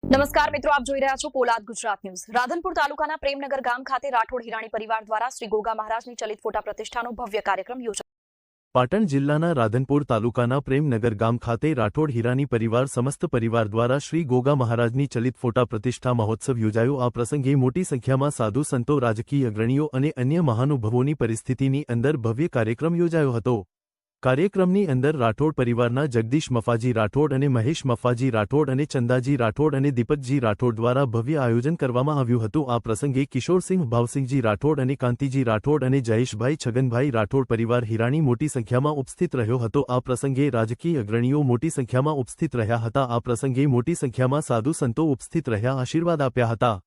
નમસ્કાર મિત્રો, આપ જોઈ રહ્યા છો પોલાદ ગુજરાત ન્યૂઝ। રાધનપુર તાલુકાના પ્રેમનગર ગામ ખાતે રાઠોડ હિરાણી પરિવાર દ્વારા શ્રી ગોગા મહારાજની ચલિત ફોટા પ્રતિષ્ઠાનો ભવ્ય કાર્યક્રમ યોજાયો। પાટણ જિલ્લાના રાધનપુર તાલુકાના પ્રેમનગર ગામ ખાતે રાઠોડ હિરાણી પરિવાર સમસ્ત પરિવાર દ્વારા શ્રી ગોગા મહારાજની ચલિત ફોટા પ્રતિષ્ઠા મહોત્સવ યોજાયો। આ પ્રસંગે મોટી સંખ્યામાં સાધુ સંતો, રાજકીય અગ્રણીઓ અને અન્ય મહાનુભાવોની પરિસ્થિતિની અંદર ભવ્ય કાર્યક્રમ યોજાયો હતો। કાર્યક્રમની અંદર રાઠોડ પરિવારના જગદીશ મફાજી રાઠોડ અને મહેશ મફાજી રાઠોડ અને ચંદાજી રાઠોડ અને દીપકજી રાઠોડ દ્વારા ભવ્ય આયોજન કરવામાં આવ્યું હતું। આ પ્રસંગે કિશોરસિંહ ભાવસિંહજી રાઠોડ અને કાંતિજી રાઠોડ અને જયેશભાઈ છગનભાઈ રાઠોડ પરિવાર હિરાણી મોટી સંખ્યામાં ઉપસ્થિત રહ્યો હતો। આ પ્રસંગે રાજકીય અગ્રણીઓ મોટી સંખ્યામાં ઉપસ્થિત રહ્યા હતા। આ પ્રસંગે મોટી સંખ્યામાં સાધુ સંતો ઉપસ્થિત રહ્યા આશીર્વાદ આપ્યા હતા।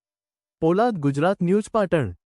પોલાદ ગુજરાત ન્યૂઝ પાટણ।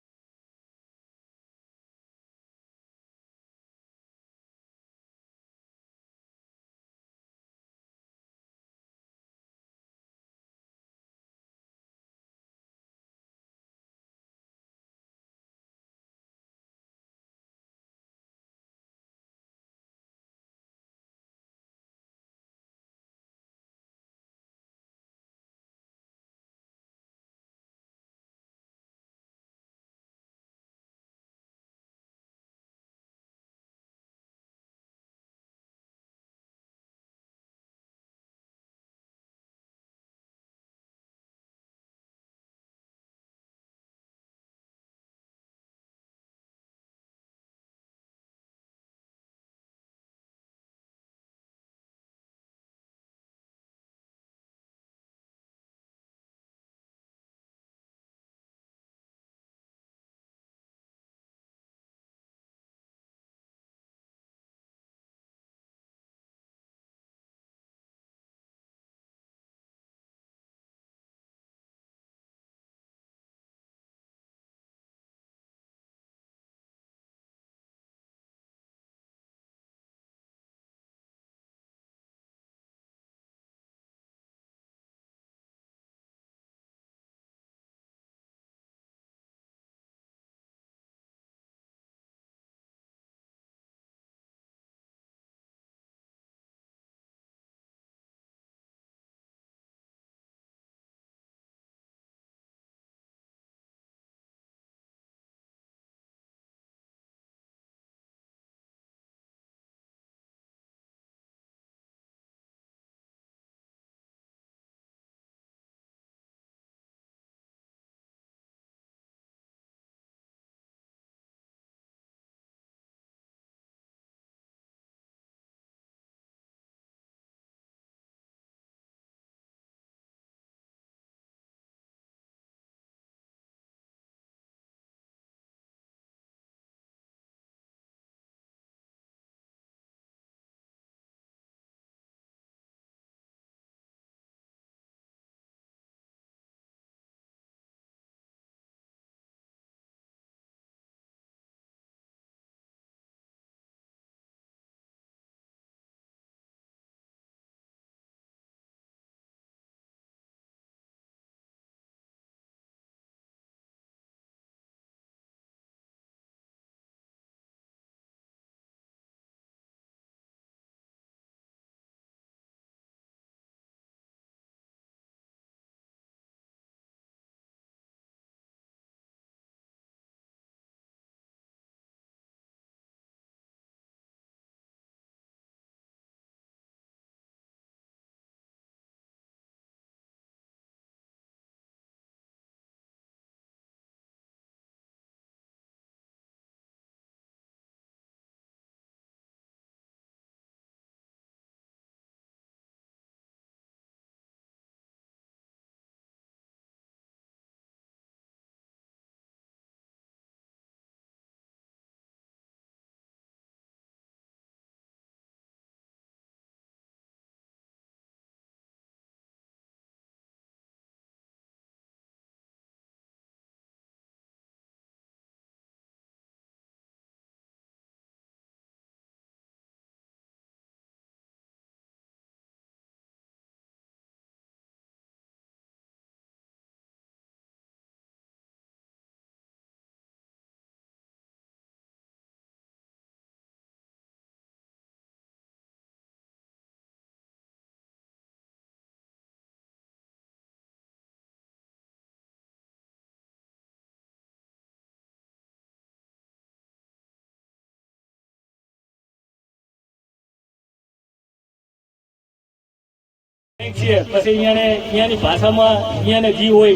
છીએ પછી અહીંયાની ભાષામાં અહીંયાને જી હોય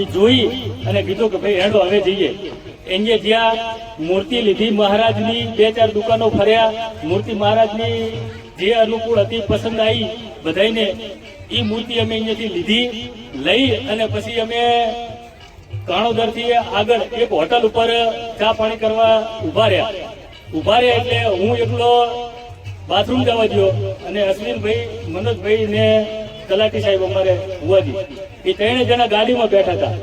એ જોઈ અને કીધું કે ભાઈ હેડો હવે જઈએ. એને જ્યાં મૂર્તિ લીધી મહારાજની 2-4 દુકાનો ફર્યા, મૂર્તિ મહારાજની જે અનુકૂળ હતી પસંદ આવી બધાને એ મૂર્તિ અમે અહીંયાથી લીધી. લઈ અને પછી અમે કાણોદરથી આગળ એક હોટલ ઉપર ચા પાણી કરવા ઉભા રહ્યા એટલે હું એકલો બાથરૂમ જવા ગયો અને અશ્વિનભાઈ, મનોજભાઈ ને તલાટી સાહેબ અમારે ભુવાજી એ 3 જણા ગાડીમાં બેઠા હતા.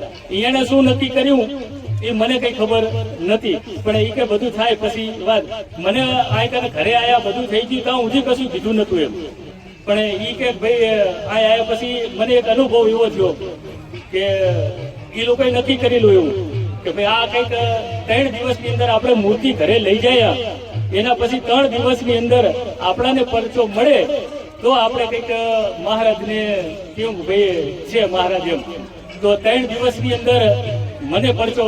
એને શું નક્કી કર્યું એ મને કઈ ખબર નથી, પણ એ કે બધું થાય પછી વાત. મને આ ઘરે આયા બધું થઈ ગયું ત્યાં હું કશું કીધું નતું એમ, પણ એ કે ભાઈ આ આયા પછી મને એક અનુભવ એવો થયો કે એ લોકોએ નક્કી કરેલું એવું કે ભાઈ આ કંઈક 3 દિવસની અંદર આપણે મૂર્તિ ઘરે લઈ જાય, એના પછી 3 દિવસની અંદર આપણાને પરચો મળે તો આપણે કંઈક મહારાજને કેવું ભાઈ છે મહારાજ એમ. તો 3 દિવસની અંદર મને પરચો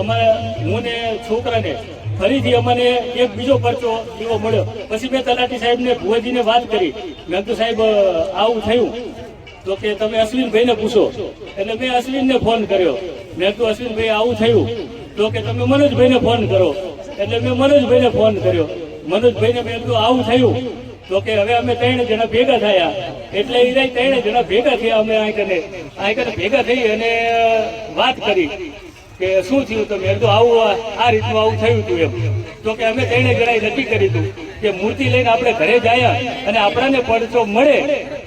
અમારા હું ને છોકરાને ફરીથી અમને એક બીજો પરચો એવો મળ્યો. પછી મેં તલાટી સાહેબને ભુવાજીને વાત કરી. મેં કીધું સાહેબ આવું થયું તો કે તમે અશ્વિનભાઈને પૂછો. એટલે મેં અશ્વિનને ફોન કર્યો. મેં કીધું અશ્વિનભાઈ આવું થયું તો કે તમે મનોજભાઈને ફોન કરો. એટલે મેં મનોજભાઈને ફોન કર્યો. મનોજભાઈને મેં કીધું આવું થયું તો કે હવે અમે 3 જણા ભેગા થયા. એટલે એ 3 જણા ભેગા થયા. અમે આંકને ભેગા થઈ અને વાત કરી કે શું થયું. તો મેં કીધું આવું આ રીતનું આવું થયું હતું એમ. તો કે અમે 3 જણાએ નક્કી કર્યું હતું કે મૂર્તિ લઈને આપણે ઘરે જાય અને આપણાને પરચો મળે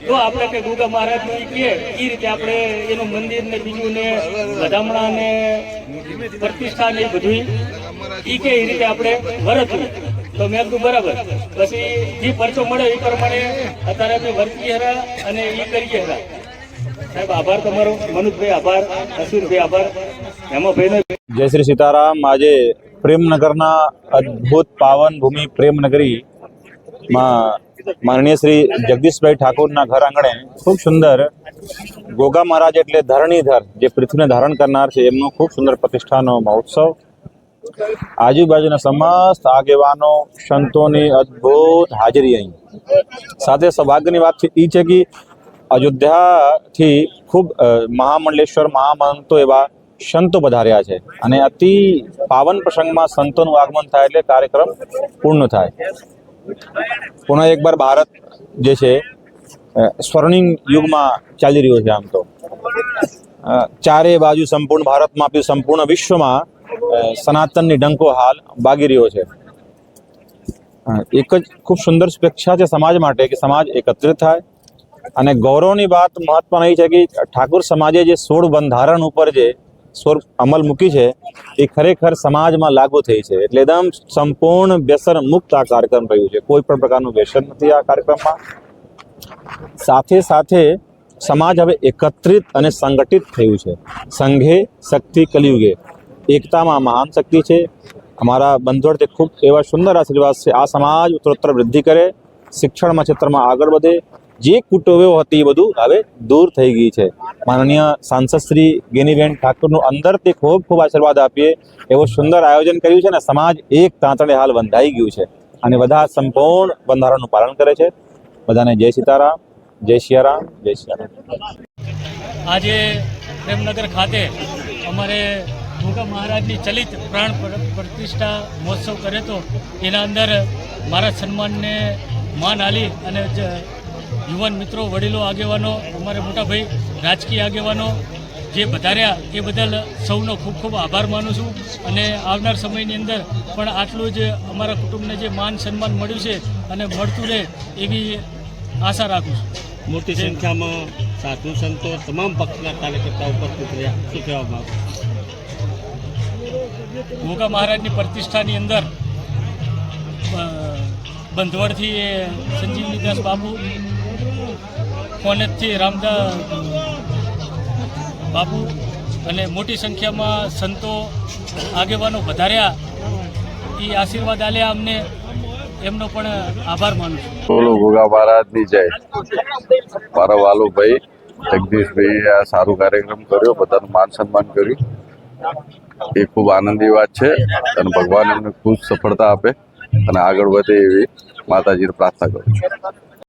તો આપણે કે ગોગા મહારાજનું એ કહે એ રીતે આપણે એનું મંદિર ને બીજું ને વધામણા ને પ્રતિષ્ઠા ને બધું એ કે એ રીતે આપણે વર્તવું. તો મેં કીધું બરાબર. પછી જે પરચો મળે એ પ્રમાણે અત્યારે અમે વર્તીએ હરા અને એ કરીએ હરા. સાહેબ આભાર તમારો. મનુજભાઈ આભાર, અશ્વિનભાઈ આભાર, હેમાભાઈનો. જય શ્રી સીતારામ. આજે પ્રેમનગરના અદ્ભુત પાવન ભૂમિ પ્રેમનગરીમાં માનનીય શ્રી જગદીશભાઈ ઠાકોરના ઘર આંગણે ખૂબ સુંદર ગોગા મહારાજ એટલે ધરણીધર જે પૃથ્વીને ધારણ કરનાર છે એમનો ખૂબ સુંદર પ્રતિષ્ઠાનો મહોત્સવ. આજુબાજુના સમસ્ત આગેવાનો સંતોની અદ્ભુત હાજરી અહીં. સાથે સૌભાગ્યની વાત એ છે કે અયોધ્યાથી ખૂબ મહામંડલેશ્વર મહામંતો એવા સંતો પધાર્યા છે અને અતિ પાવન પ્રસંગમાં સંતોનું આગમન થાય એટલે કાર્યક્રમ પૂર્ણ થાય. પુનઃ એકવાર ભારત જે છે સ્વર્ણિમ યુગમાં ચાલી રહ્યો છે. આમ તો ચારે બાજુ સંપૂર્ણ ભારતમાં આપ્યું સંપૂર્ણ વિશ્વમાં સનાતનની ડંકો હાલ વાગી રહ્યો છે. એક જ ખૂબ સુંદર શુભેચ્છા છે સમાજ માટે કે સમાજ એકત્રિત થાય. અને ગૌરવની વાત મહત્વની છે કે ઠાકોર સમાજે જે 16 બંધારણ ઉપર જે 16 અમલ મૂકી છે એ ખરેખર સમાજમાં લાગુ થઈ છે. એટલે એકદમ સંપૂર્ણ વ્યસન મુક્ત આ કાર્યક્રમ રહ્યું છે. કોઈ પણ પ્રકારનું વ્યસન નથી આ કાર્યક્રમમાં. સાથે સાથે સમાજ હવે એકત્રિત અને સંગઠિત થયું છે. સંઘે શક્તિ કલયુગે, એકતામાં મહાન શક્તિ છે. અમારા બંધુઓથી ખૂબ એવા સુંદર આશીર્વાદ છે. આ સમાજ ઉત્તરોત્તર વૃદ્ધિ કરે, શિક્ષણમાં ક્ષેત્રમાં આગળ વધે. જે કુટુંબો હતી એ બધું હવે દૂર થઈ ગઈ છે. માનનીય સાંસદ શ્રી ગેનીબેન ઠાકોરનું અંદરથી ખૂબ ખૂબ આશીર્વાદ આપીએ એવું સુંદર આયોજન કર્યું છે ને સમાજ એક તાંતણે હાલ બંધાઈ ગયું છે અને બધા સંપૂર્ણ બંધારણનું પાલન કરે છે. બધાને જય સીતારામ, જય સિયારામ, જય સિયારામ. આજે પ્રેમનગર ખાતે અમારે ગોગા મહારાજની ચલિત પ્રાણ પ્રતિષ્ઠા મહોત્સવ કર્યો હતો. એના અંદર મારા સન્માનને માન આલી અને યુવાન મિત્રો, વડીલો, આગેવાનો, અમારે મોટાભાઈ રાજકીય આગેવાનો જે વધાર્યા એ બદલ સૌનો ખૂબ ખૂબ આભાર માનું છું. અને આવનાર સમયની અંદર પણ આટલું જ અમારા કુટુંબને જે માન સન્માન મળ્યું છે અને મળતું રહે એવી આશા રાખું છું. મોટી સંખ્યામાં સાધુ સંતો તમામ પક્ષના કાર્યકર્તાઓ ઉપસ્થિત રહ્યા. શું કહેવા માંગુ? ગોગા મહારાજની પ્રતિષ્ઠાની અંદર બંધવડથી સંજીવનીદાસ બાપુ, કોનેજથી રામદાસ બાપુ અને મોટી સંખ્યામાં સંતો આગેવાનો વધાર્યા. એ આશીર્વાદ આલ્યા અમને, એમનો પણ આભાર માનું છું. બોલો ગોગા મહારાજની જય. મારા વાલુભાઈ જગદીશભાઈ આ સારું કાર્યક્રમ કર્યો, બધાનું માન સન્માન કર્યું. એ ખૂબ આનંદની વાત છે અને ભગવાન એમને ખૂબ સફળતા આપે અને આગળ વધે એવી માતાજીને પ્રાર્થના કરું છું.